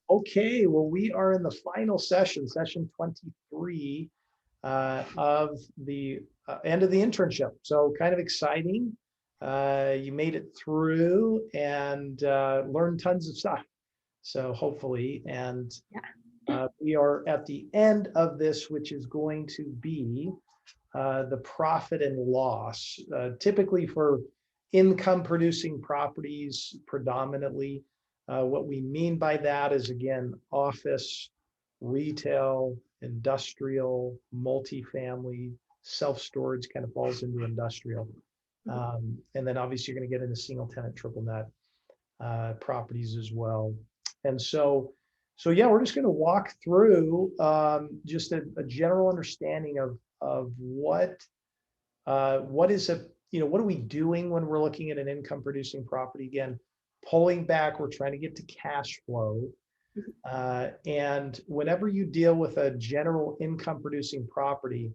Okay, well, we are in the final session, session 23 of the end of the internship. So kind of exciting. You made it through and learned tons of stuff. So hopefully, and we are at the end of this, which is going to be the profit and loss. Typically for income producing properties predominantly. What we mean by that is, again, office, retail, industrial, multifamily, self-storage kind of falls into industrial. And then obviously you're going to get into single tenant, triple net properties as well. And so yeah, we're just going to walk through just a general understanding of what is what are we doing when we're looking at an income producing property? Again, pulling back, we're trying to get to cash flow. And whenever you deal with a general income producing property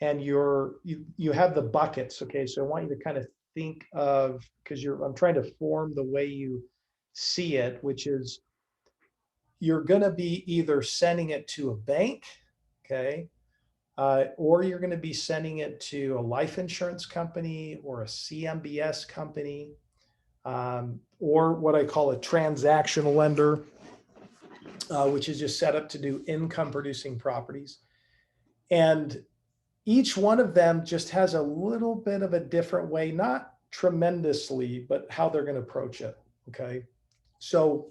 and you have the buckets, okay, so I want you to kind of think of, because I'm trying to form the way you see it, which is you're going to be either sending it to a bank, okay, or you're going to be sending it to a life insurance company or a CMBS company, or what I call a transactional lender, which is just set up to do income producing properties. And each one of them just has a little bit of a different way, not tremendously, but how they're going to approach it. Okay. So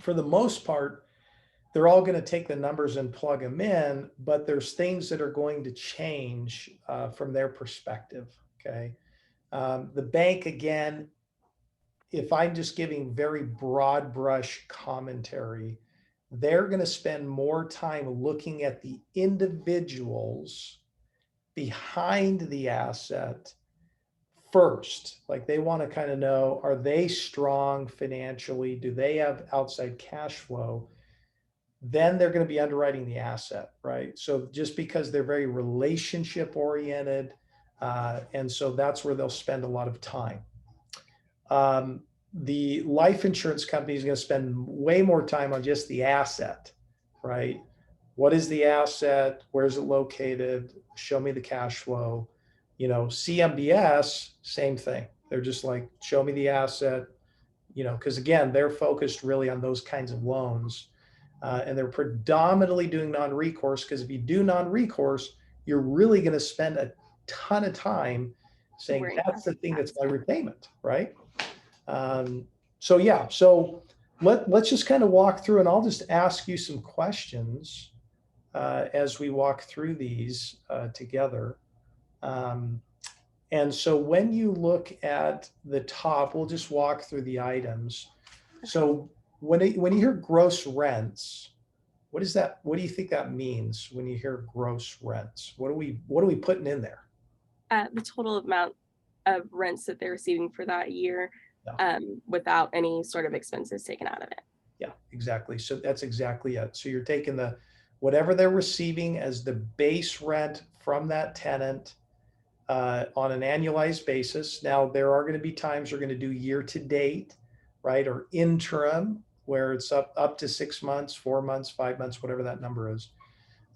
for the most part, they're all going to take the numbers and plug them in, but there's things that are going to change from their perspective. Okay. The bank, again, if I'm just giving very broad brush commentary, they're going to spend more time looking at the individuals behind the asset first. Like they want to kind of know, are they strong financially? Do they have outside cash flow? Then they're going to be underwriting the asset, right? So just because they're very relationship oriented, and so that's where they'll spend a lot of time. The life insurance company is going to spend way more time on just the asset, right? What is the asset? Where's it located? Show me the cash flow. CMBS, same thing. They're just like, show me the asset, because again, they're focused really on those kinds of loans. And they're predominantly doing non-recourse, because if you do non-recourse, you're really going to spend a ton of time saying that's the thing that's my repayment, right? So yeah, so let's just kind of walk through, and I'll just ask you some questions as we walk through these together. And so when you look at the top, we'll just walk through the items. So when you hear gross rents, what is that? What do you think that means when you hear gross rents? What are we putting in there? The total amount of rents that they're receiving for that year, without any sort of expenses taken out of it. Yeah, exactly. So that's exactly it. So you're taking whatever they're receiving as the base rent from that tenant on an annualized basis. Now, there are going to be times we're going to do year to date, right? Or interim, where it's up to 6 months, 4 months, 5 months, whatever that number is.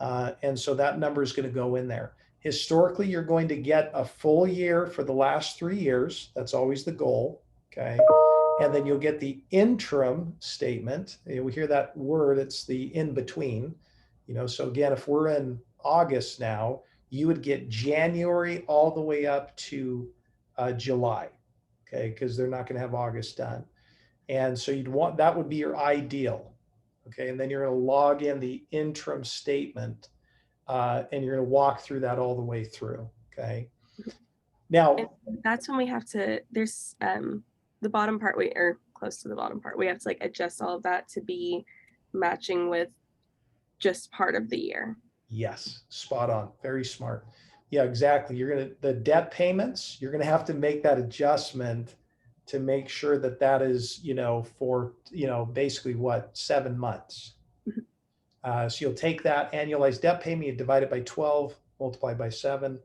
And so that number is going to go in there. Historically, you're going to get a full year for the last 3 years. That's always the goal. Okay. And then you'll get the interim statement. We hear that word, it's the in between. So again, if we're in August now, you would get January all the way up to July. Okay. Because they're not going to have August done. And so that would be your ideal. Okay. And then you're going to log in the interim statement and you're going to walk through that all the way through. Okay. Now, and that's when we have to, there's the bottom part, or close to the bottom part, we have to adjust all of that to be matching with just part of the year. Yes, spot on. Very smart. Yeah, exactly. The debt payments, you're going to have to make that adjustment to make sure that is, for, basically 7 months. So you'll take that annualized debt payment, you divide it by 12, multiply by 7,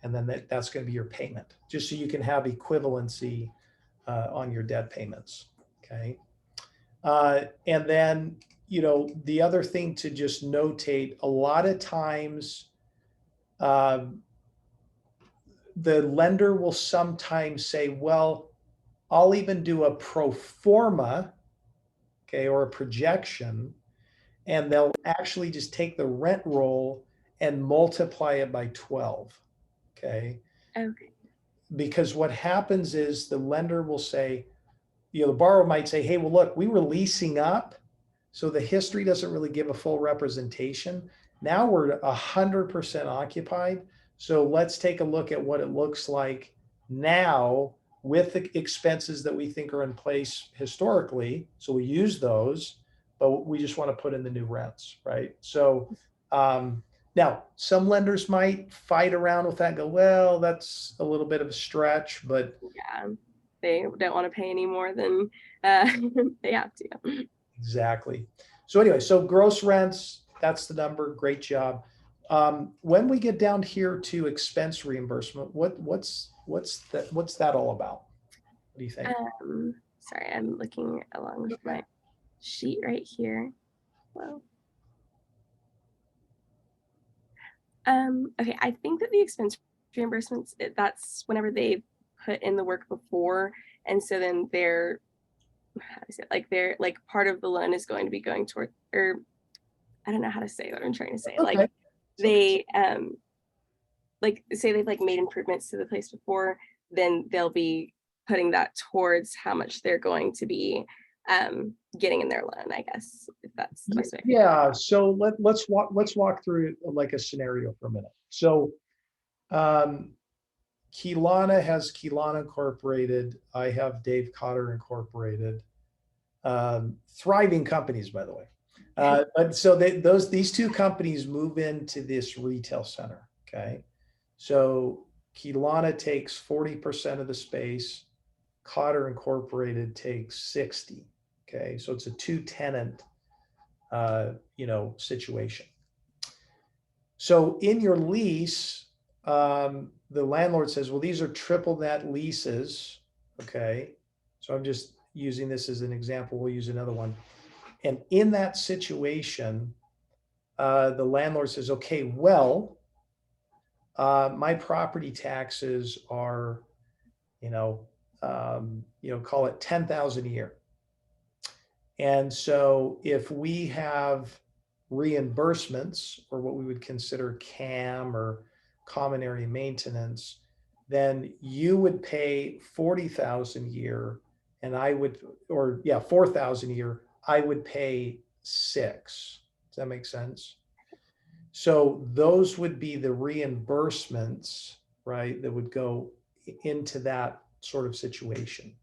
and then that's going to be your payment, just so you can have equivalency on your debt payments. Okay. And then, the other thing to just notate, a lot of times, the lender will sometimes say, well, I'll even do a pro forma, okay, or a projection, and they'll actually just take the rent roll and multiply it by 12, okay? Okay. Because what happens is the lender will say, the borrower might say, hey, well, look, we were leasing up, so the history doesn't really give a full representation. Now we're 100% occupied. So let's take a look at what it looks like now with the expenses that we think are in place historically. So we use those, but we just want to put in the new rents, right? So now some lenders might fight around with that and go, well, that's a little bit of a stretch, but Yeah, they don't want to pay any more than they have to. exactly. So anyway, so gross rents, that's the number. Great job. When we get down here to expense reimbursement, what's that all about? What do you think? Sorry, I'm looking along with my sheet right here. Well, okay, I think that the expense reimbursements, that's whenever they put in the work before, and so then they're, how to say it, like they're like part of the loan is going to be going toward, or I don't know how to say what I'm trying to say. Okay. Like they like say they've like made improvements to the place before, then they'll be putting that towards how much they're going to be getting in their loan, I guess, if that's the best way. Yeah. So let's walk through like a scenario for a minute. So Kelowna has Kelowna Incorporated. I have Dave Cotter Incorporated. Thriving companies, by the way. But so these two companies move into this retail center. Okay. So Kelowna takes 40% of the space. Cotter Incorporated takes 60. Okay. So it's a two tenant, situation. So in your lease, the landlord says, well, these are triple net leases. Okay. So I'm just using this as an example. We'll use another one. And in that situation, the landlord says, okay, well, my property taxes are, call it 10,000 a year. And so if we have reimbursements, or what we would consider CAM or common area maintenance, then you would pay 40,000 a year, and I would, 4,000 a year, I would pay 6. Does that make sense? So those would be the reimbursements, right, that would go into that sort of situation.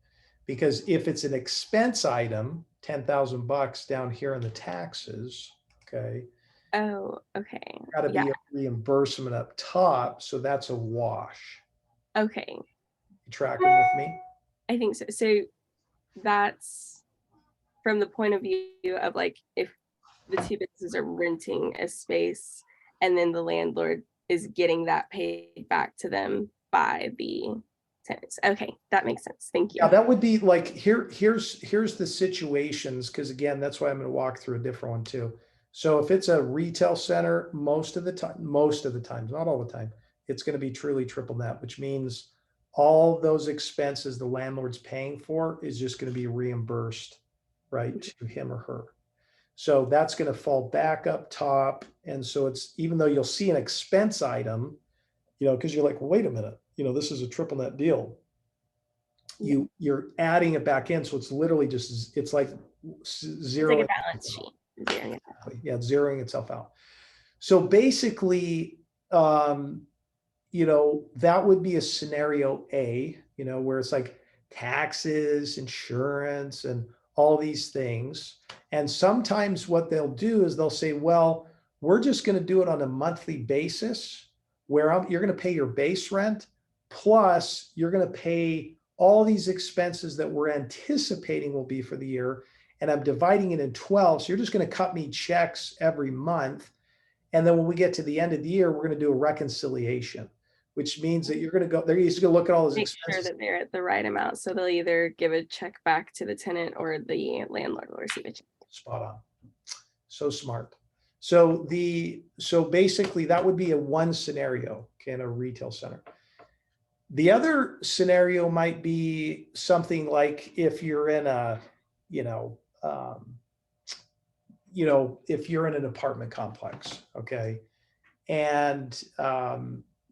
Because if it's an expense item, $10,000 down here in the taxes, okay, Oh, okay. got to Yeah. be a reimbursement up top, so that's a wash. Okay. You tracking with me? I think so. So that's from the point of view of like if the two businesses are renting a space and then the landlord is getting that paid back to them by the tenants. Okay, that makes sense. Thank you. Yeah, that would be like here's the situations, because again, that's why I'm going to walk through a different one too. So if it's a retail center, most of the times, not all the time, it's going to be truly triple net, which means all those expenses the landlord's paying for is just going to be reimbursed, right, to him or her. So that's going to fall back up top. And so it's, even though you'll see an expense item, because you're like, well, wait a minute, this is a triple net deal. You're adding it back in. So it's literally just, it's like zero. It's like a balance sheet. Yeah, it's zeroing itself out. So basically, that would be a scenario A, where it's like taxes, insurance, and all these things. And sometimes what they'll do is they'll say, well, we're just going to do it on a monthly basis, where you're going to pay your base rent, plus you're going to pay all these expenses that we're anticipating will be for the year. And I'm dividing it in 12. So you're just going to cut me checks every month. And then when we get to the end of the year, we're going to do a reconciliation. which means that you're going to go, they're just going to look at all those Make sure expenses. that they're at the right amount. So they'll either give a check back to the tenant or the landlord will receive a check. Spot on. So smart. So basically that would be a one scenario, okay, in a retail center. The other scenario might be something like if you're in a, if you're in an apartment complex, okay, and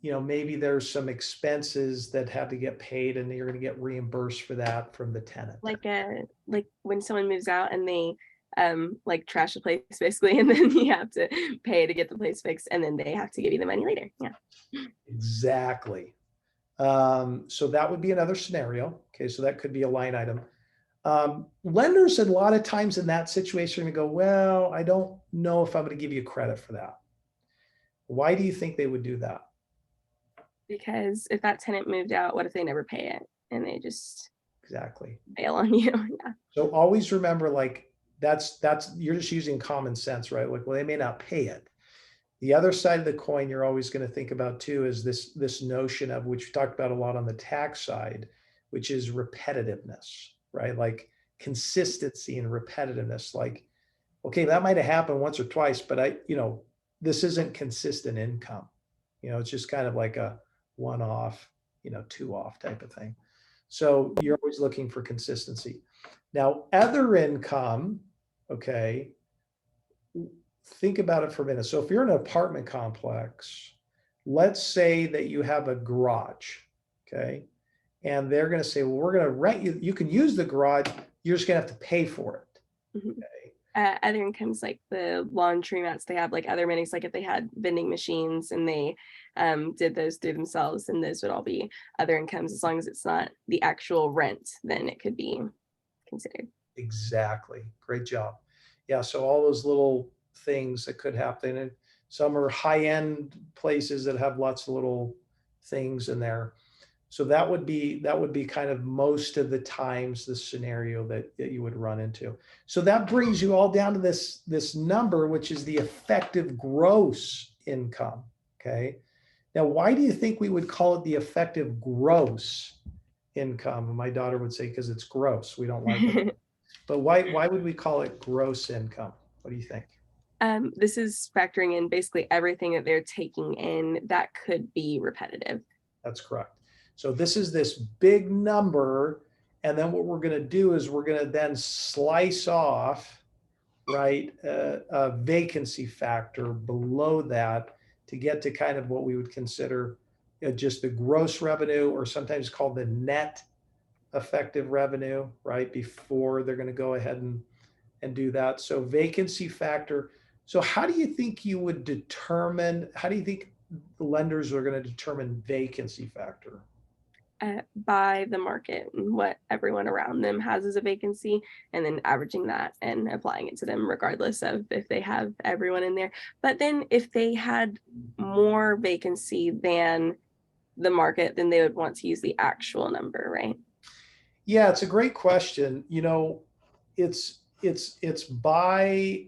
maybe there's some expenses that have to get paid, and you're going to get reimbursed for that from the tenant. Like when someone moves out and they like trash the place basically, and then you have to pay to get the place fixed, and then they have to give you the money later. Yeah. Exactly. So that would be another scenario. Okay, so that could be a line item. Lenders a lot of times in that situation are going to go, well, I don't know if I'm going to give you credit for that. Why do you think they would do that? Because if that tenant moved out, what if they never pay it and they just Exactly bail on you? Yeah. So always remember, like that's you're just using common sense, right? Like, well, they may not pay it. The other side of the coin you're always going to think about too is this notion of, which we talked about a lot on the tax side, which is repetitiveness, right? Like consistency and repetitiveness. Like, okay, that might have happened once or twice, but this isn't consistent income. It's just kind of like a one-off, two-off type of thing. So you're always looking for consistency. Now, other income, okay, think about it for a minute. So if you're in an apartment complex, let's say that you have a garage, okay, and they're going to say, well, we're going to rent you. You can use the garage. You're just going to have to pay for it. Mm-hmm. Okay. Other incomes like the laundry mats, they have like other minis, like if they had vending machines and they did those through themselves, and those would all be other incomes. As long as it's not the actual rent, then it could be considered. Exactly. Great job. Yeah. So all those little things that could happen, and some are high-end places that have lots of little things in there. So that would be kind of most of the times the scenario that you would run into. So that brings you all down to this number, which is the effective gross income. Okay. Now, why do you think we would call it the effective gross income? My daughter would say, because it's gross. We don't like it. But why would we call it gross income? What do you think? This is factoring in basically everything that they're taking in that could be repetitive. That's correct. So this is this big number. And then what we're going to do is we're going to then slice off, right, a vacancy factor below that to get to kind of what we would consider just the gross revenue, or sometimes called the net effective revenue, right, before they're going to go ahead and do that. So vacancy factor. So how do you think how do you think the lenders are going to determine vacancy factor? By the market and what everyone around them has as a vacancy, and then averaging that and applying it to them regardless of if they have everyone in there. But then if they had more vacancy than the market, then they would want to use the actual number, right? Yeah, it's a great question. It's by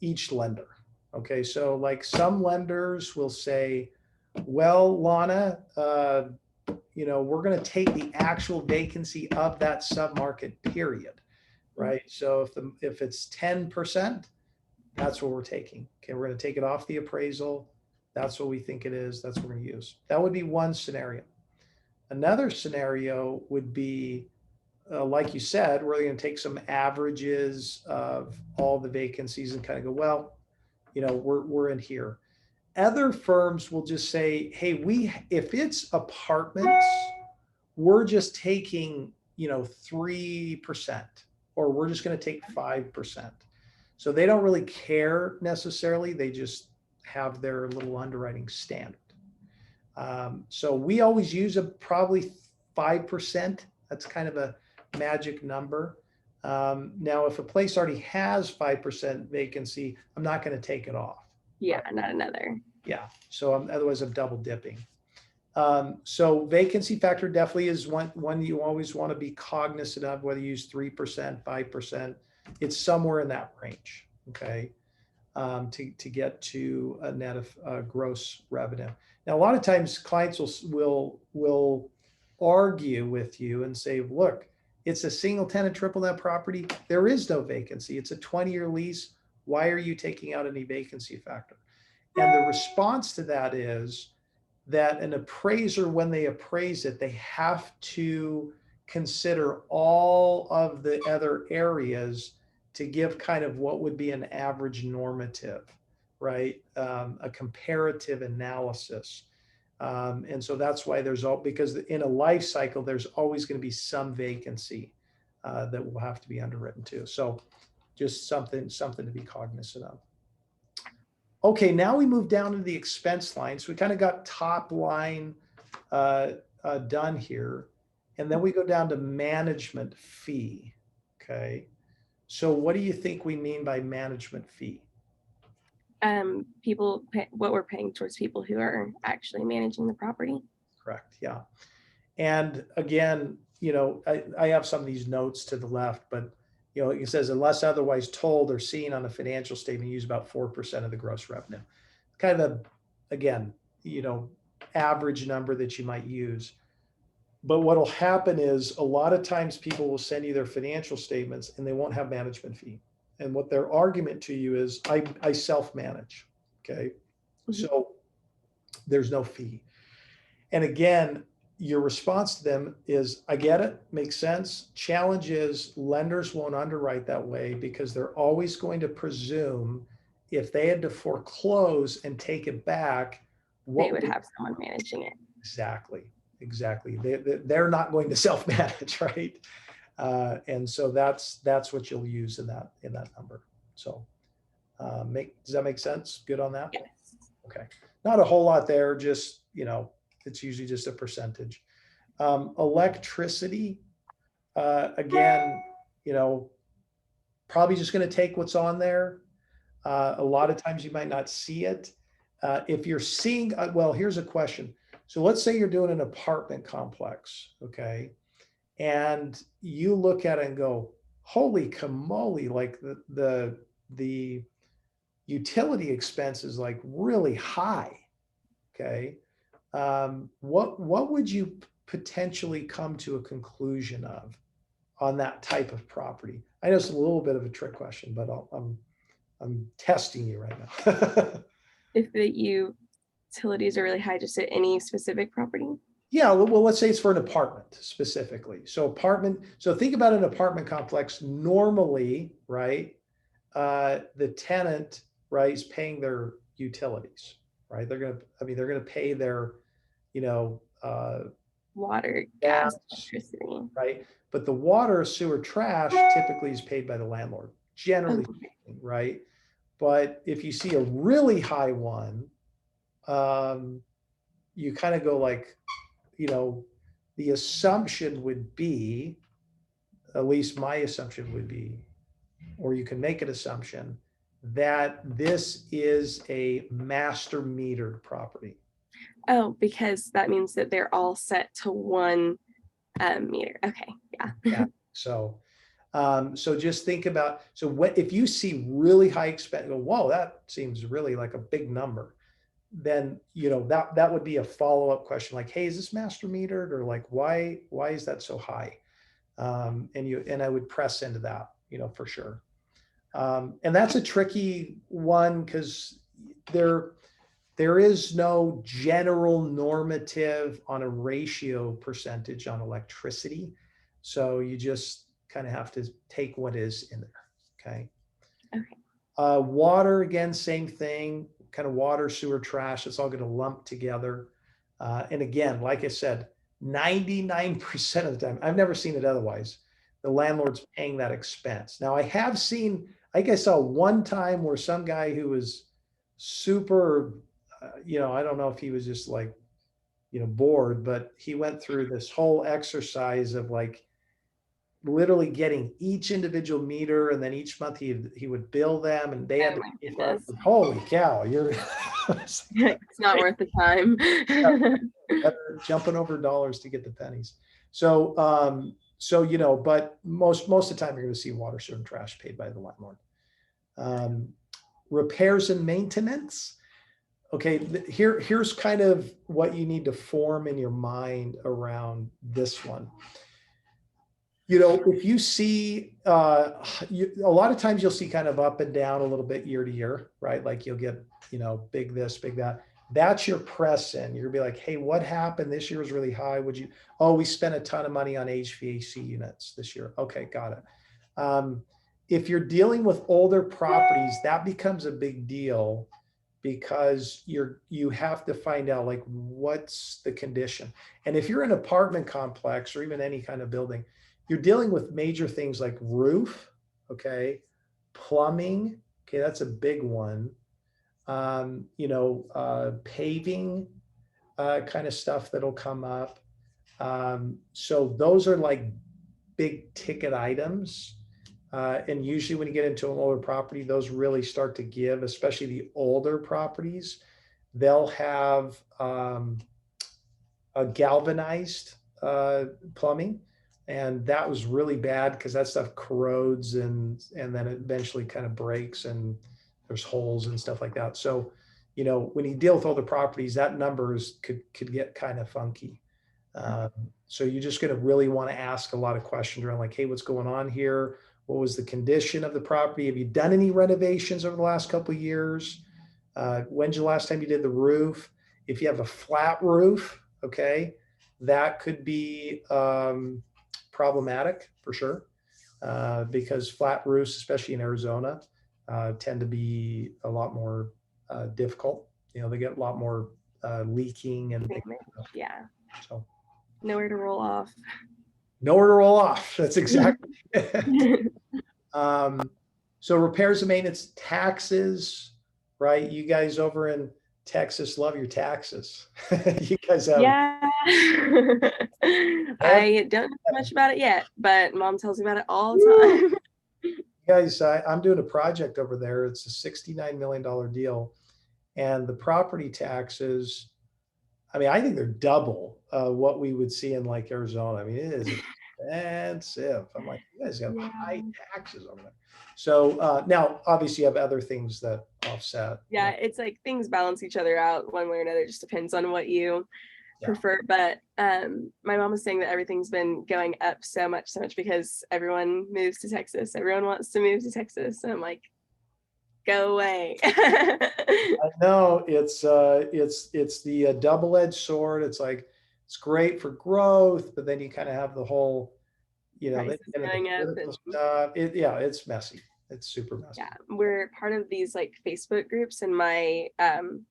each lender. Okay, so like some lenders will say, well, Lana, we're going to take the actual vacancy of that submarket period, right? So if it's 10%, that's what we're taking. Okay, we're going to take it off the appraisal. That's what we think it is. That's what we're going to use. That would be one scenario. Another scenario would be, like you said, we're going to take some averages of all the vacancies and kind of go, well, we're in here. Other firms will just say, hey, if it's apartments, we're just taking, 3%, or we're just going to take 5%. So they don't really care necessarily. They just have their little underwriting standard. So we always use probably 5%. That's kind of a magic number. Now, if a place already has 5% vacancy, I'm not going to take it off. Yeah, not another. Yeah. So otherwise I'm double dipping. So vacancy factor definitely is one you always want to be cognizant of, whether you use 3%, 5%, it's somewhere in that range. Okay. to get to a net of gross revenue. Now, a lot of times clients will argue with you and say, look, it's a single tenant triple net property. There is no vacancy. It's a 20-year lease. Why are you taking out any vacancy factor? And the response to that is that an appraiser, when they appraise it, they have to consider all of the other areas to give kind of what would be an average normative, right? A comparative analysis. And so that's why there's all, because in a life cycle, there's always going to be some vacancy that will have to be underwritten too. So just something to be cognizant of. Okay, now we move down to the expense line. So we kind of got top line done here. And then we go down to management fee. Okay. So what do you think we mean by management fee? People pay, what we're paying towards people who are actually managing the property. Correct. Yeah. And again, you know, I have some of these notes to the left, but you know, it says unless otherwise told or seen on a financial statement, use about 4% of the gross revenue. Kind of a, again, you know, average number that you might use. But what'll happen is a lot of times people will send you their financial statements and they won't have management fee. And what their argument to you is, I self-manage. Okay. Mm-hmm. So there's no fee. And again, your response to them is, I get it, makes sense. Challenge is lenders won't underwrite that way because they're always going to presume if they had to foreclose and take it back, they would have someone managing it. Exactly. They're not going to self-manage, right? And so that's what you'll use in that number. So does that make sense? Good on that? Yes. Okay. Not a whole lot there, just, you know, it's usually just a percentage. Electricity, again, you know, probably just going to take what's on there. A lot of times you might not see it. If you're seeing, well, here's a question. So let's say you're doing an apartment complex, okay? And you look at it and go, holy camoly, like the utility expense is like really high, okay? What would you potentially come to a conclusion of on that type of property? I know it's a little bit of a trick question, but I'm testing you right now. If the utilities are really high, just at any specific property? Yeah, well, let's say it's for an apartment specifically. So think about an apartment complex. Normally, right, the tenant, right, is paying their utilities, right? They're gonna pay their, you know, water, gas, electricity, right? But the water, sewer, trash typically is paid by the landlord, generally speaking, right? But if you see a really high one, you kind of go like, you know, the assumption would be, at least my assumption would be, or you can make an assumption that this is a master metered property. Oh, because that means that they're all set to one meter. Okay, yeah. So just think about, so what if you see really high expense, go, whoa, that seems really like a big number. Then, you know, that would be a follow-up question like, hey, is this master metered, or like, why is that so high? And I would press into that, you know, for sure. And that's a tricky one because there is no general normative on a ratio percentage on electricity. So you just kind of have to take what is in there. Okay. Okay. Water, again, same thing, kind of water, sewer, trash, it's all going to lump together. And again, like I said, 99% of the time, I've never seen it otherwise, the landlord's paying that expense. Now I have seen, like I saw one time where some guy who was super, you know, I don't know if he was just like, you know, bored, but he went through this whole exercise of like literally getting each individual meter, and then each month he would bill them, and they had to pay for it. Holy cow, you're it's not worth the time. Jumping over dollars to get the pennies. So you know, but most of the time you're going to see water, sewer, and trash paid by the landlord. repairs and maintenance. Okay, here's kind of what you need to form in your mind around this one. You know, if you see, a lot of times you'll see kind of up and down a little bit year to year, right? Like you'll get, you know, big this, big that. That's your press in. You're gonna be like, hey, what happened? This year was really high. Would you, oh, we spent a ton of money on HVAC units this year. Okay, got it. If you're dealing with older properties, that becomes a big deal because you have to find out like what's the condition. And if you're an apartment complex or even any kind of building, you're dealing with major things like roof, okay, plumbing, okay, that's a big one. You know, paving, kind of stuff that'll come up. So those are like big ticket items. And usually when you get into an older property, those really start to give, especially the older properties. They'll have a galvanized plumbing. And that was really bad because that stuff corrodes and then it eventually kind of breaks and there's holes and stuff like that. So, you know, when you deal with older properties, that numbers could get kind of funky. So you're just going to really want to ask a lot of questions around like, hey, what's going on here? What was the condition of the property? Have you done any renovations over the last couple of years? When's the last time you did the roof? If you have a flat roof, okay, that could be problematic for sure, because flat roofs, especially in Arizona, tend to be a lot more difficult. You know, they get a lot more leaking and things. Yeah. So nowhere to roll off. Nowhere to roll off. That's exactly it. So repairs and maintenance, taxes, right? You guys over in Texas love your taxes. You guys have. Yeah. I don't know much about it yet, but mom tells me about it all the time. You guys, I'm doing a project over there. It's a $69 million deal. And the property taxes, I mean, I think they're double what we would see in like Arizona. I mean, it is expensive. I'm like, you guys have high taxes over there. So now, obviously, you have other things that offset. Yeah, it's like things balance each other out one way or another. It just depends on what you prefer. But my mom was saying that everything's been going up so much because everyone moves to Texas. Everyone wants to move to Texas. And I'm like, go away. I know it's the double-edged sword. It's like it's great for growth, but then you kind of have the whole, you know, stuff. It's messy. It's super messy. Yeah, we're part of these like Facebook groups, and my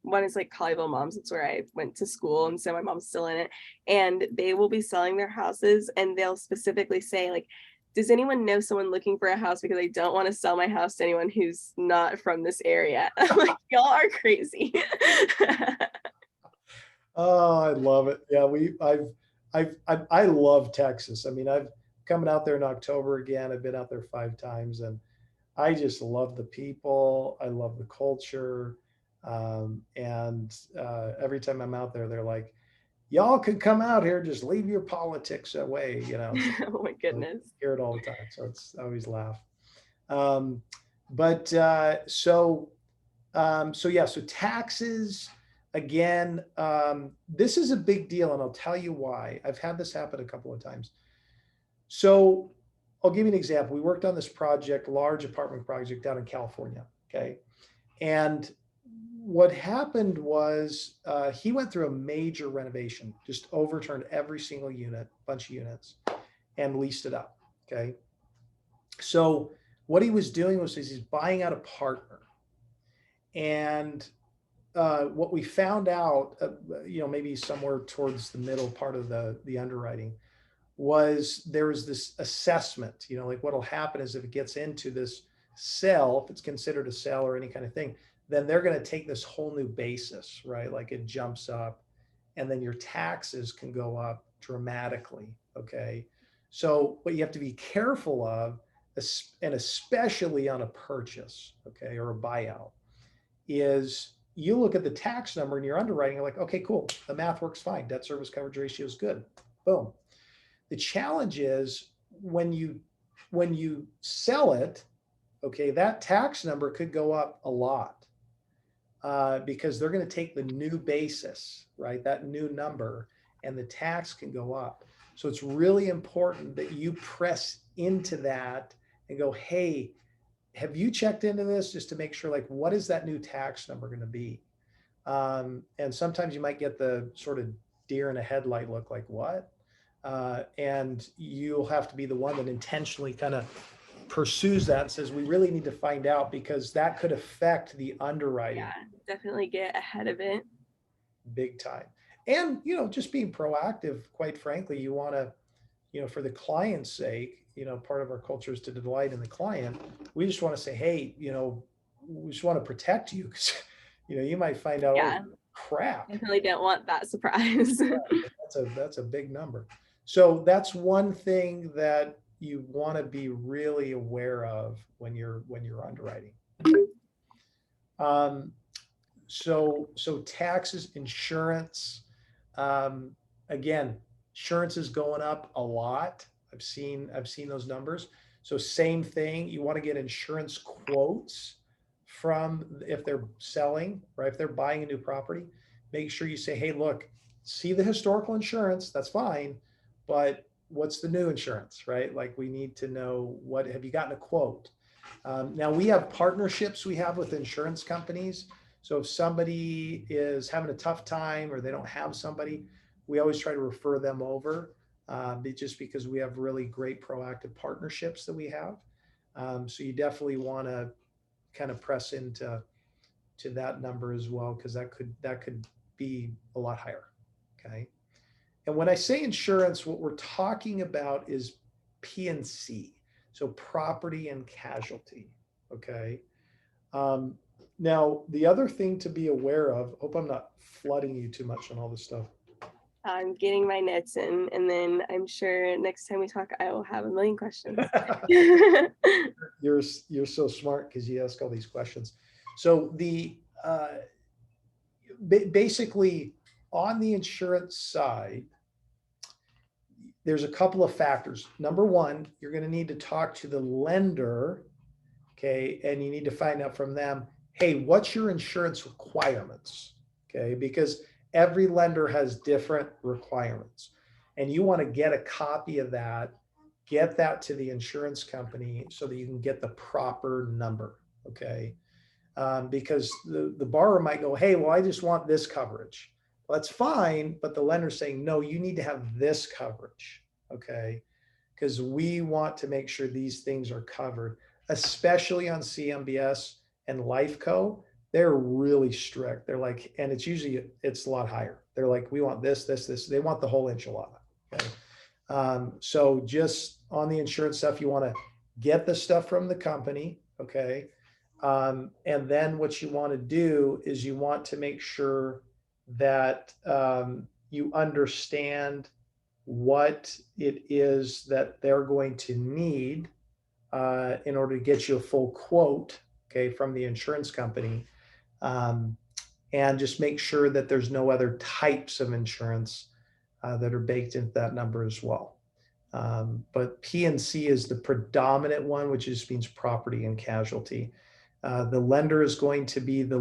one is like Colleyville Moms. It's where I went to school, and so my mom's still in it. And they will be selling their houses, and they'll specifically say like, does anyone know someone looking for a house, because I don't want to sell my house to anyone who's not from this area. I'm like, y'all are crazy. Oh, I love it. Yeah, I love Texas. I mean, I've coming out there in October again. I've been out there 5 times, and I just love the people. I love the culture. And every time I'm out there, they're like, y'all can come out here, just leave your politics away, you know. Oh my goodness. I hear it all the time. So I always laugh. So taxes, again, this is a big deal, and I'll tell you why. I've had this happen a couple of times. So I'll give you an example. We worked on this project, large apartment project down in California. Okay. And what happened was he went through a major renovation, just overturned every single unit, bunch of units, and leased it up. Okay. So what he was doing was he's buying out a partner. And what we found out, maybe somewhere towards the middle part of the underwriting, was there was this assessment, like what'll happen is if it gets into this sale, if it's considered a sale or any kind of thing, then they're going to take this whole new basis, right? Like it jumps up, and then your taxes can go up dramatically. Okay. So what you have to be careful of, and especially on a purchase, okay, or a buyout, is you look at the tax number in your underwriting, you're like, okay, cool. The math works fine. Debt service coverage ratio is good. Boom. The challenge is when you sell it, okay, that tax number could go up a lot because they're going to take the new basis, right? That new number, and the tax can go up. So it's really important that you press into that and go, hey, have you checked into this just to make sure, like, what is that new tax number going to be? And sometimes you might get the sort of deer in a headlight look, like, what? And you'll have to be the one that intentionally kind of pursues that and says, we really need to find out, because that could affect the underwriting. Yeah, definitely get ahead of it. Big time. And, you know, just being proactive, quite frankly, you want to, you know, for the client's sake, you know, part of our culture is to delight in the client. We just want to say, hey, you know, we just want to protect you, because, you know, you might find out, Yeah, oh, crap. definitely don't want that surprise. That's a big number. So that's one thing that you want to be really aware of when you're underwriting. So taxes, insurance, again, insurance is going up a lot. I've seen those numbers. So same thing, you want to get insurance quotes from, if they're selling, right? If they're buying a new property, make sure you say, hey, look, see the historical insurance, that's fine, but what's the new insurance, right? Like, we need to know, what have you gotten a quote? Now we have partnerships we have with insurance companies. So if somebody is having a tough time or they don't have somebody, we always try to refer them over, just because we have really great proactive partnerships that we have. So you definitely want to kind of press into that number as well, because that could be a lot higher. Okay. And when I say insurance, what we're talking about is P&C, so property and casualty. Okay. Now, the other thing to be aware of, hope I'm not flooding you too much on all this stuff. I'm getting my nets in, and then I'm sure next time we talk, I will have a million questions. You're so smart, because you ask all these questions. So the basically, on the insurance side, there's a couple of factors. Number one, you're going to need to talk to the lender, okay, and you need to find out from them, hey, what's your insurance requirements? Okay, because every lender has different requirements, and you want to get a copy of that, get that to the insurance company so that you can get the proper number. Okay. Because the borrower might go, hey, well, I just want this coverage. Well, that's fine, but the lender's saying, no, you need to have this coverage. Okay. Because we want to make sure these things are covered, especially on CMBS and Lifeco. They're really strict. They're like, and it's a lot higher. They're like, we want this. They want the whole enchilada. Okay. So just on the insurance stuff, you want to get the stuff from the company. Okay. And then what you want to do is you want to make sure that you understand what it is that they're going to need in order to get you a full quote, okay, from the insurance company. And just make sure that there's no other types of insurance that are baked into that number as well. But P&C is the predominant one, which just means property and casualty. The lender is going to be the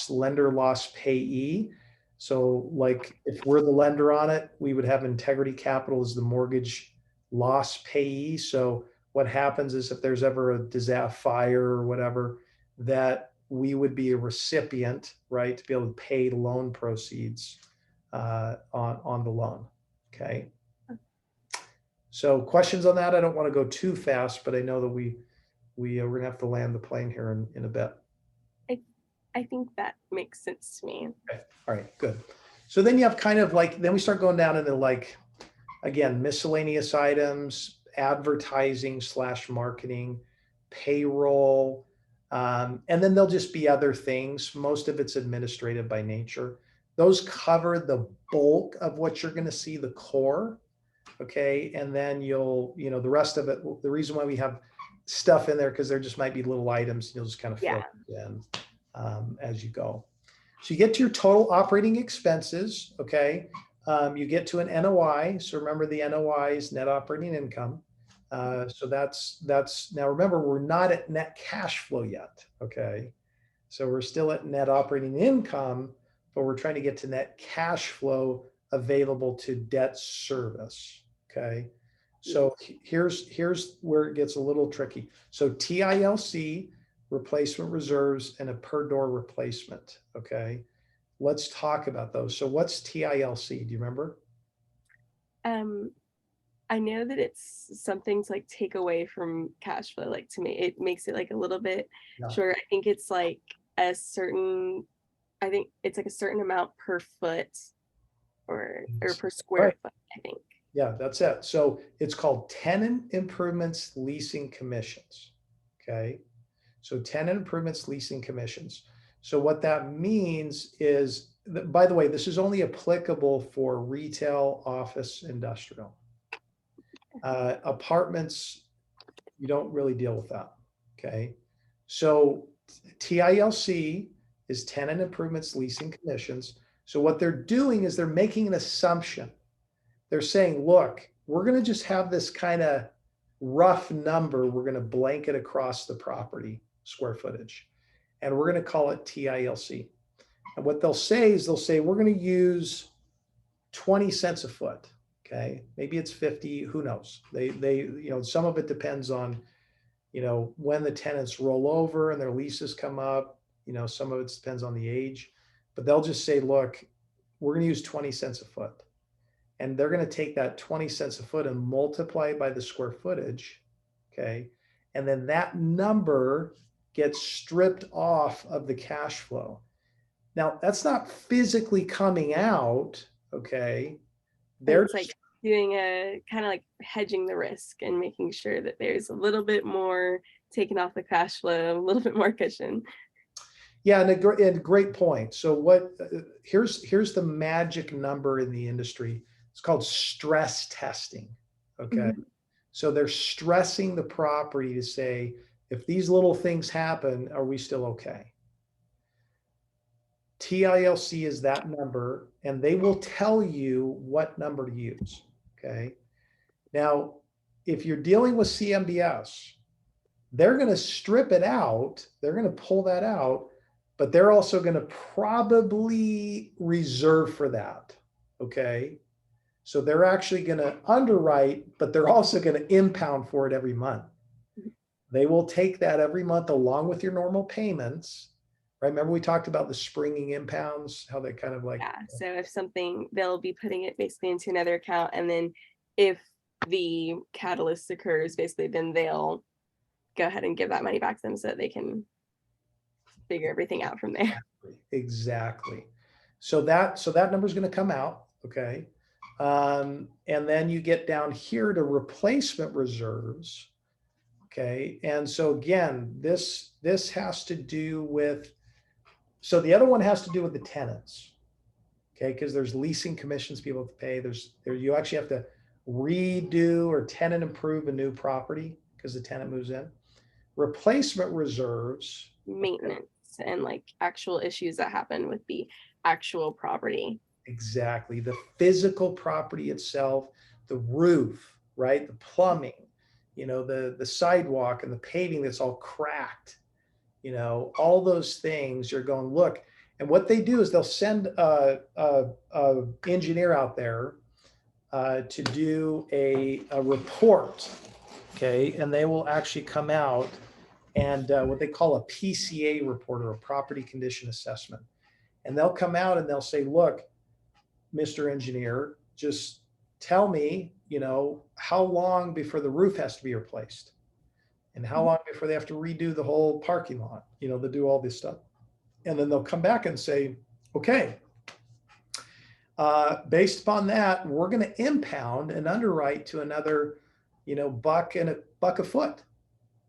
lender loss payee. So like if we're the lender on it, we would have Integrity Capital as the mortgage loss payee. So what happens is if there's ever a disaster, fire or whatever, that we would be a recipient, right, to be able to pay loan proceeds on the loan. Okay. So questions on that? I don't want to go too fast, but I know that we're gonna have to land the plane here in a bit. I think that makes sense to me. Okay. All right, good. So then you have kind of like, then we start going down into like, again, miscellaneous items, advertising / marketing, payroll, and then there'll just be other things. Most of it's administrative by nature. Those cover the bulk of what you're going to see, the core. Okay. And then the rest of it, the reason why we have stuff in there, because there just might be little items, you'll just kind of fill it in as you go. So you get to your total operating expenses. Okay. You get to an NOI. So remember, the NOI is net operating income. So that's now remember, we're not at net cash flow yet. Okay. So we're still at net operating income, but we're trying to get to net cash flow available to debt service. Okay. So here's where it gets a little tricky. So TILC, replacement reserves, and a per door replacement. Okay. Let's talk about those. So what's TILC? Do you remember? Um, I know that it's something to like take away from cash flow. Like to me, it makes it like a little bit Yeah. shorter. I think it's like a certain, I think it's like a certain amount per foot or per square Right. foot, I think. Yeah, that's it. So it's called tenant improvements leasing commissions. Okay. So tenant improvements leasing commissions. So what that means is, by the way, this is only applicable for retail, office, industrial. Apartments, you don't really deal with that. Okay. So TILC is tenant improvements leasing commissions. So what they're doing is they're making an assumption. They're saying, look, we're going to just have this kind of rough number. We're going to blanket across the property square footage, and we're going to call it TILC. And what they'll say is we're going to use 20 cents a foot. Okay. Maybe it's 50, who knows? Some of it depends on, when the tenants roll over and their leases come up, some of it depends on the age, but they'll just say, look, we're going to use 20 cents a foot. And they're going to take that 20 cents a foot and multiply it by the square footage. Okay. And then that number gets stripped off of the cash flow. Now, that's not physically coming out. Okay. But it's like doing a kind of like hedging the risk and making sure that there's a little bit more taken off the cash flow, a little bit more cushion. Yeah, and a great point. So here's the magic number in the industry. It's called stress testing. Okay. Mm-hmm. So they're stressing the property to say, if these little things happen, are we still okay? TILC is that number, and they will tell you what number to use. Okay. Now, if you're dealing with CMBS, they're going to strip it out. They're going to pull that out, but they're also going to probably reserve for that. Okay. So they're actually going to underwrite, but they're also going to impound for it every month. They will take that every month along with your normal payments. Right? Remember we talked about the springing impounds, how they kind of like. Yeah. So if something, they'll be putting it basically into another account. And then if the catalyst occurs, basically, then they'll go ahead and give that money back to them so that they can figure everything out from there. Exactly. So that number is going to come out. Okay. And then you get down here to replacement reserves. Okay. And so again, this has to do with, so the other one has to do with the tenants. Okay. Because there's leasing commissions people have to pay. You actually have to redo or tenant improve a new property because the tenant moves in. Replacement reserves. Maintenance and like actual issues that happen with the actual property. Exactly. The physical property itself, the roof, right? The plumbing, the sidewalk and the paving that's all cracked, all those things you're going, look. And what they do is they'll send a engineer out there to do a report. Okay. And they will actually come out and what they call a PCA report, or a property condition assessment. And they'll come out and they'll say, look, Mr. Engineer, just tell me, how long before the roof has to be replaced and how long before they have to redo the whole parking lot, they do all this stuff. And then they'll come back and say, okay, based upon that, we're going to impound and underwrite to another, buck a foot.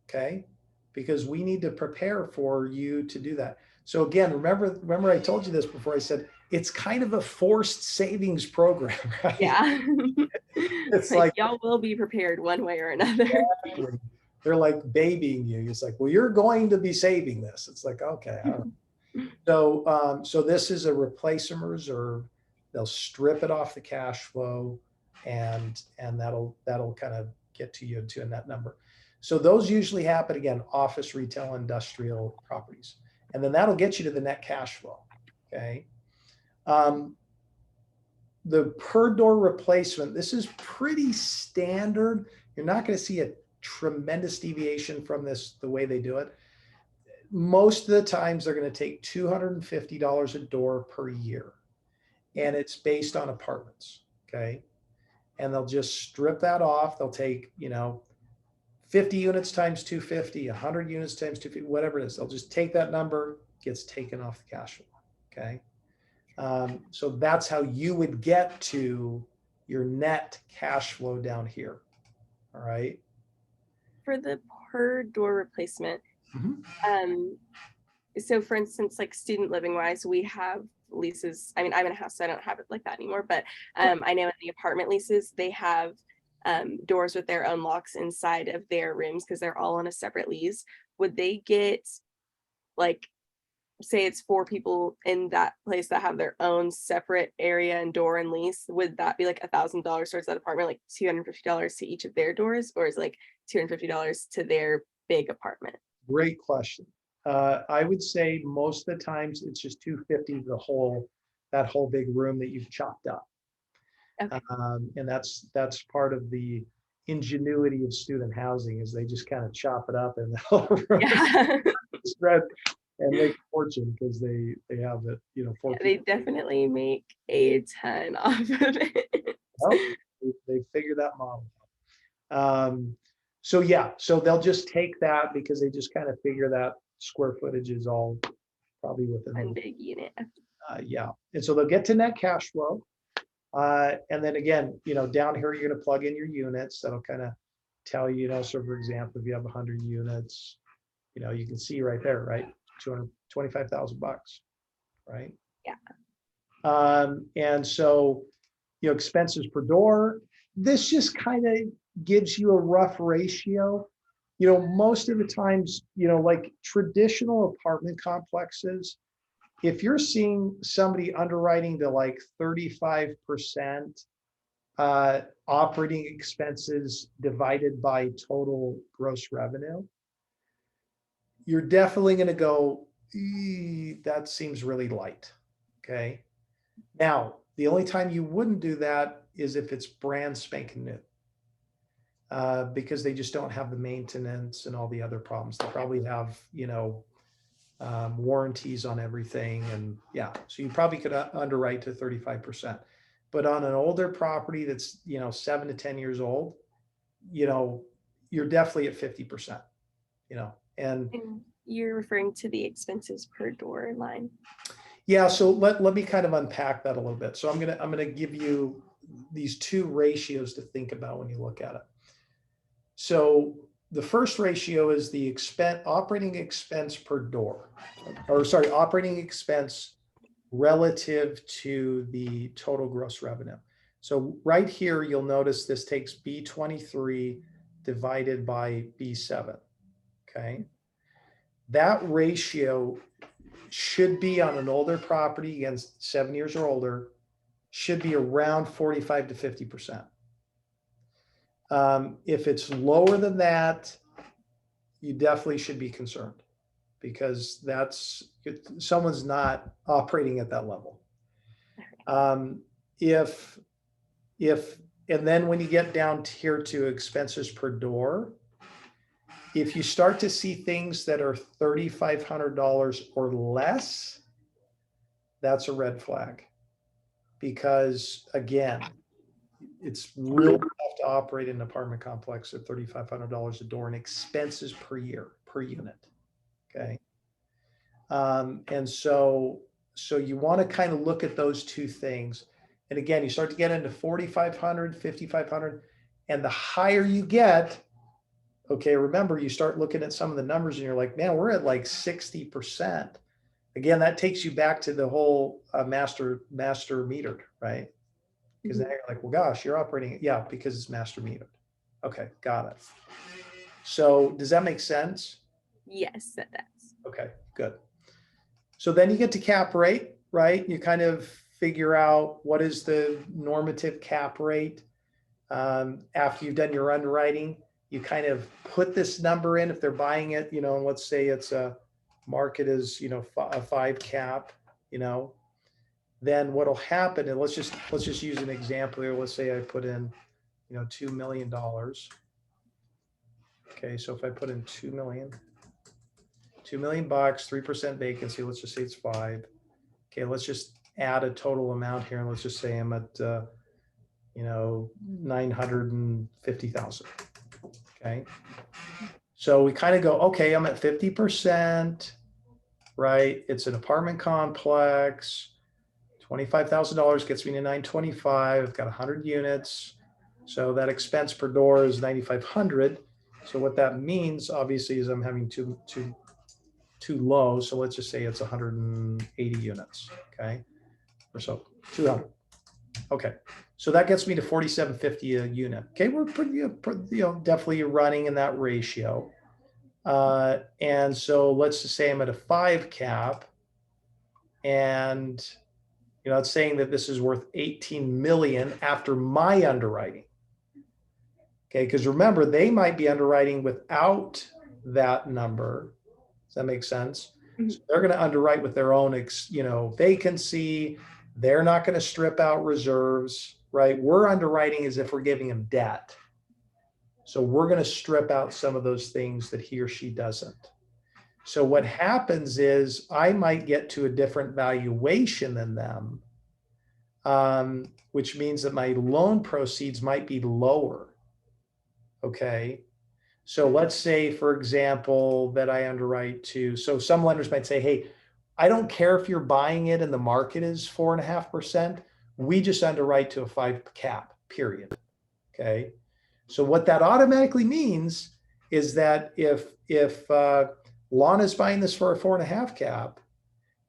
Okay. Because we need to prepare for you to do that. So again, remember I told you this before. I said, it's kind of a forced savings program, right? Yeah. It's like y'all will be prepared one way or another. Exactly. They're like babying you. It's like, well, you're going to be saving this. It's like, okay. I don't know. So this is a replacement reserve. They'll strip it off the cash flow, and that'll kind of get to you to a net number. So those usually happen, again, office, retail, industrial properties. And then that'll get you to the net cash flow, okay? The per door replacement, this is pretty standard. You're not going to see a tremendous deviation from this, the way they do it. Most of the times they're going to take $250 a door per year, and it's based on apartments, okay? And they'll just strip that off. They'll take, 50 units times 250, 100 units times 250, whatever it is. They'll just take that number, gets taken off the cash flow, okay? So that's how you would get to your net cash flow down here. All right. For the per door replacement, so for instance, like student living wise, we have leases. I mean, I'm in a house, so I don't have it like that anymore, but I know in the apartment leases, they have doors with their own locks inside of their rooms because they're all on a separate lease. Would they get, like, say it's 4 people in that place that have their own separate area and door and lease, would that be like $1,000 towards that apartment, like $250 to each of their doors, or is like $250 to their big apartment? Great question. I would say most of the times it's just $250 that whole big room that you've chopped up. Okay. And that's part of the ingenuity of student housing, is they just kind of chop it up and spread and make a fortune because they have it, 4 yeah, they definitely make a ton off of it. Well, they figured that model out. So yeah, so they'll just take that because they just kind of figure that square footage is all probably within one big unit. Yeah, and so they'll get to net cash flow. And then again, down here, you're going to plug in your units. That'll kind of tell you, so for example, if you have 100 units, you can see right there, right? $225,000, right? Yeah. And so, expenses per door, this just kind of gives you a rough ratio. Most of the times, like traditional apartment complexes, if you're seeing somebody underwriting to like 35% operating expenses divided by total gross revenue, you're definitely going to go, that seems really light. Okay. Now, the only time you wouldn't do that is if it's brand spanking new, because they just don't have the maintenance and all the other problems. They probably have, warranties on everything. And yeah, so you probably could underwrite to 35%. But on an older property that's, 7 to 10 years old, you're definitely at 50%, and you're referring to the expenses per door line. Yeah, so let me kind of unpack that a little bit. So I'm gonna give you these 2 ratios to think about when you look at it. So the first ratio is the operating expense per door, or sorry, operating expense relative to the total gross revenue. So right here, you'll notice this takes B23 divided by B7, okay? That ratio should be on an older property, against 7 years or older, should be around 45 to 50%. If it's lower than that, you definitely should be concerned, because someone's not operating at that level. And then when you get down here to expenses per door, if you start to see things that are $3,500 or less, that's a red flag, because again, it's real tough to operate an apartment complex at $3,500 a door in expenses per year, per unit. Okay. And so you want to kind of look at those 2 things. And again, you start to get into 4,500, 5,500, and the higher you get, okay, remember, you start looking at some of the numbers and you're like, man, we're at like 60%. Again, that takes you back to the whole master metered, right? Because now you're like, well, gosh, you're operating, yeah, because it's master metered. Okay, got it. So does that make sense? Yes, that does. Okay, good. So then you get to cap rate, right? You kind of figure out what is the normative cap rate. After you've done your underwriting, you kind of put this number in if they're buying it, you know, and let's say it's a market is, you know, a 5 cap, you know, then what'll happen, and let's just use an example here. Let's say I put in, you know, $2 million. Okay, so if I put in 2 million, 2 million bucks, 3% vacancy, let's just say it's 5. Okay, let's just add a total amount here, and let's just say I'm at, you know, 950,000. Okay, so we kind of go, okay, I'm at 50%, right? It's an apartment complex. $25,000 gets me to 925. I've got 100 units. So that expense per door is 9,500. So what that means, obviously, is I'm having too low. So let's just say it's 180 units. Okay, or so 200. Okay, so that gets me to 4750 a unit. Okay, we're pretty, you know, definitely running in that ratio. And so let's just say I'm at a 5 cap, and you know, it's saying that this is worth 18 million after my underwriting. Okay, because remember, they might be underwriting without that number. Does that make sense? Mhm. So they're going to underwrite with their own, you know, vacancy. They're not going to strip out reserves, right? We're underwriting as if we're giving them debt. So we're going to strip out some of those things that he or she doesn't. So what happens is I might get to a different valuation than them, which means that my loan proceeds might be lower. Okay. So let's say, for example, that I underwrite to, so some lenders might say, hey, I don't care if you're buying it and the market is 4.5%. We just underwrite to a 5 cap, period. Okay. So what that automatically means is that if Lana's buying this for a 4.5 cap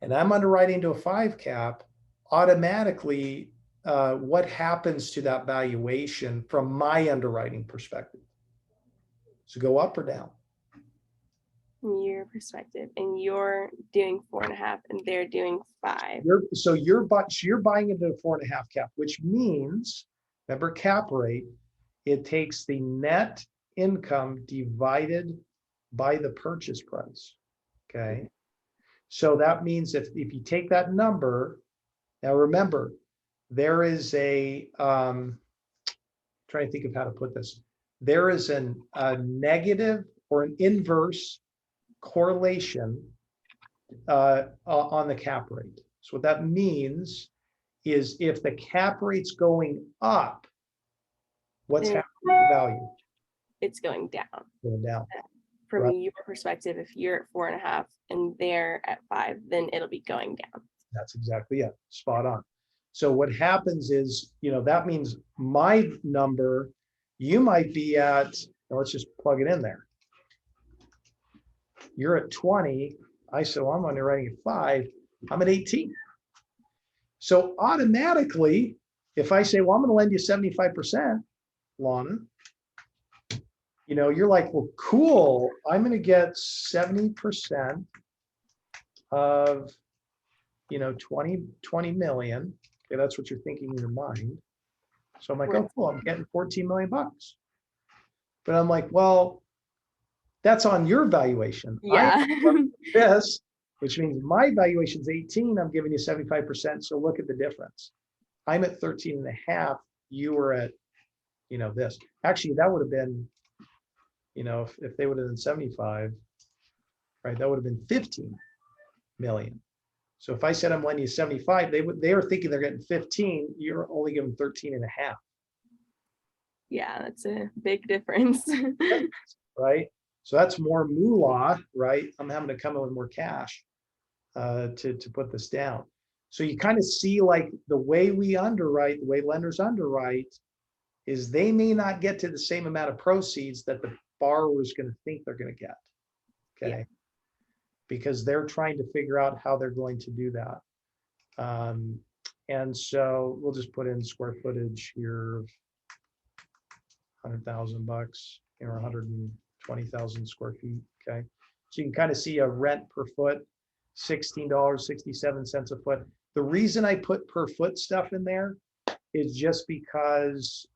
and I'm underwriting to a 5 cap, automatically, what happens to that valuation from my underwriting perspective? So go up or down? From your perspective, and you're doing 4.5 and they're doing 5. You're buying into a 4.5 cap, which means, remember cap rate, it takes the net income divided by the purchase price. Okay. So that means if you take that number, now remember, there is trying to think of how to put this. There is a negative or an inverse correlation on the cap rate. So what that means is if the cap rate's going up, what's Then happening to the value? it's going down. Going down. From Right. your perspective, if you're at 4.5 and they're at 5, then it'll be going down. That's exactly it. Spot on. So what happens is, you know, that means my number, you might be at, let's just plug it in there. You're at 20. I said, well, I'm underwriting at 5. I'm at 18. So automatically, if I say, well, I'm going to lend you 75%, Lana, you know, you're like, well, cool. I'm going to get 70% of, you know, 20 million. Okay, that's what you're thinking in your mind. So I'm like, oh, cool, I'm getting 14 million bucks. But I'm like, well, that's on your valuation. Yeah. This, which means my valuation is 18, I'm giving you 75%. So look at the difference. I'm at 13 and a half. You were at, you know, this. Actually, that would have been, you know, if they would have done 75, right, that would have been 15 million. So if I said I'm lending you 75, they are thinking they're getting 15, you're only giving 13 and a half. Yeah, that's a big difference. Right? So that's more moolah, right? I'm having to come in with more cash to put this down. So you kind of see like the way we underwrite, the way lenders underwrite is they may not get to the same amount of proceeds that the borrower is going to think they're going to get. Okay. Yeah. Because they're trying to figure out how they're going to do that. And so we'll just put in square footage here, 100,000 bucks, or 120,000 square feet. Okay. So you can kind of see a rent per foot, $16.67 a foot. The reason I put per foot stuff in there is just because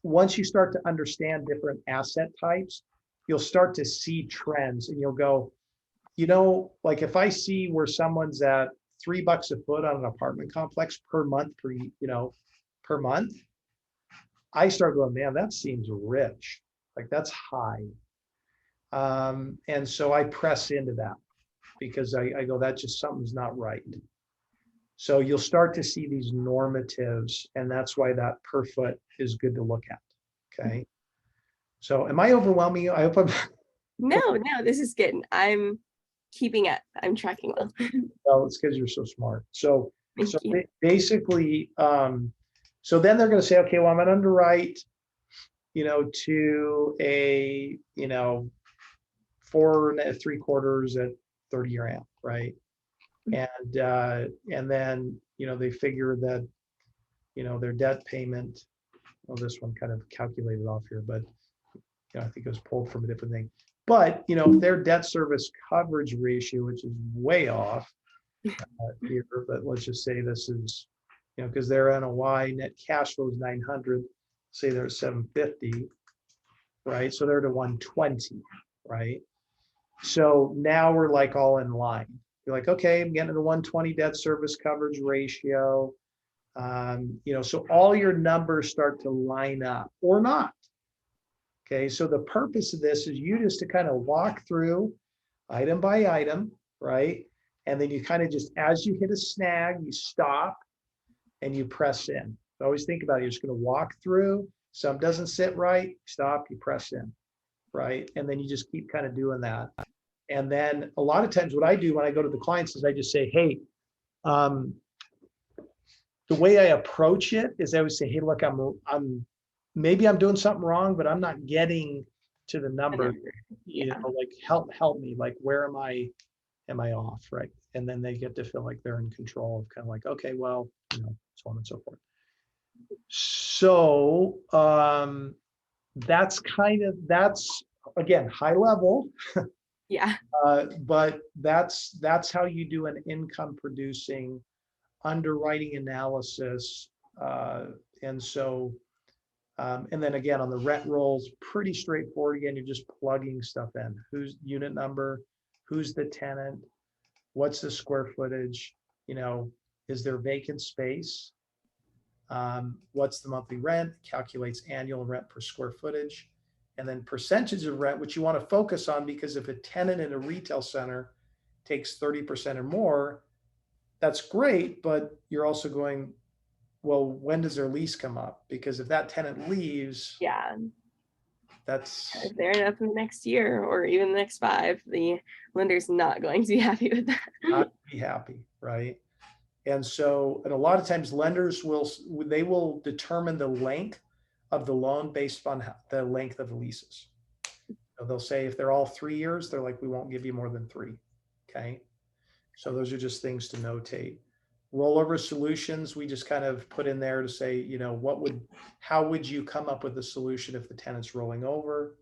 once you start to understand different asset types, you'll start to see trends and you'll go, like if I see where someone's at $3 a foot on an apartment complex per month, per month, I start going, man, that seems rich. Like that's high. And so I press into that because I go, that just something's not right. So you'll start to see these normatives, and that's why that per foot is good to look at. Okay. So am I overwhelming you? I hope I'm. No, this is good. I'm keeping up. I'm tracking well. Well, it's because you're so smart. So Thank you. basically, so then they're going to say, okay, well, I'm going to underwrite, to a, 4 3/4 at 30-year amp, right? And then, they figure that, their debt payment, well, this one kind of calculated off here, but I think it was pulled from a different thing. But, their debt service coverage ratio, which is way off here, but let's just say this is, because their NOI net cash flow is 900, say they're at 750, right? So they're to 120, right? So now we're like all in line. You're like, okay, I'm getting to 120 debt service coverage ratio. So all your numbers start to line up or not. Okay, so the purpose of this is you just to kind of walk through item by item, right? And then you kind of just, as you hit a snag, you stop and you press in. So always think about it. You're just going to walk through. Some doesn't sit right, stop, you press in, right? And then you just keep kind of doing that. And then a lot of times what I do when I go to the clients is I just say, hey, the way I approach it is I would say, hey, look, maybe I'm doing something wrong, but I'm not getting to the number. Like help me. Like where am I off, right? And then they get to feel like they're in control of kind of like, okay, well, so on and so forth. So that's again high level. Yeah. But that's how you do an income producing underwriting analysis. And so, and then again, on the rent rolls, pretty straightforward. Again, you're just plugging stuff in. Who's unit number? Who's the tenant? What's the square footage? Is there vacant space? What's the monthly rent? Calculates annual rent per square footage. And then percentage of rent, which you want to focus on, because if a tenant in a retail center takes 30% or more, that's great, but you're also going, well, when does their lease come up? Because if that tenant leaves, Yeah, that's if they're enough in the next year or even the next 5, the lender's not going to be happy with that. not be happy, right? And so, and a lot of times lenders will determine the length of the loan based on the length of the leases. So they'll say if they're all 3 years, they're like, we won't give you more than 3. Okay. So those are just things to notate. Rollover solutions, we just kind of put in there to say, how would you come up with a solution if the tenant's rolling over?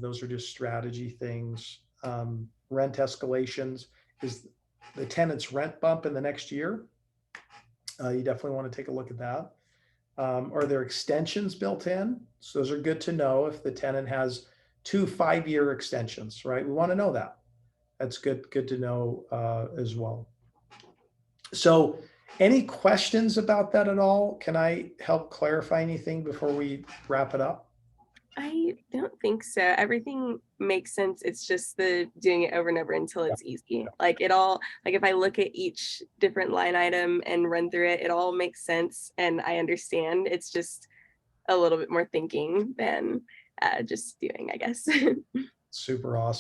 Those are just strategy things. Rent escalations is the tenant's rent bump in the next year. You definitely want to take a look at that. Are there extensions built in? So those are good to know if the tenant has 2 5-year extensions, right? We want to know that. That's good to know as well. So any questions about that at all? Can I help clarify anything before we wrap it up? I don't think so. Everything makes sense. It's just the doing it over and over until it's easy. Like if I look at each different line item and run through it, it all makes sense and I understand. It's just a little bit more thinking than just doing, I guess. Super awesome.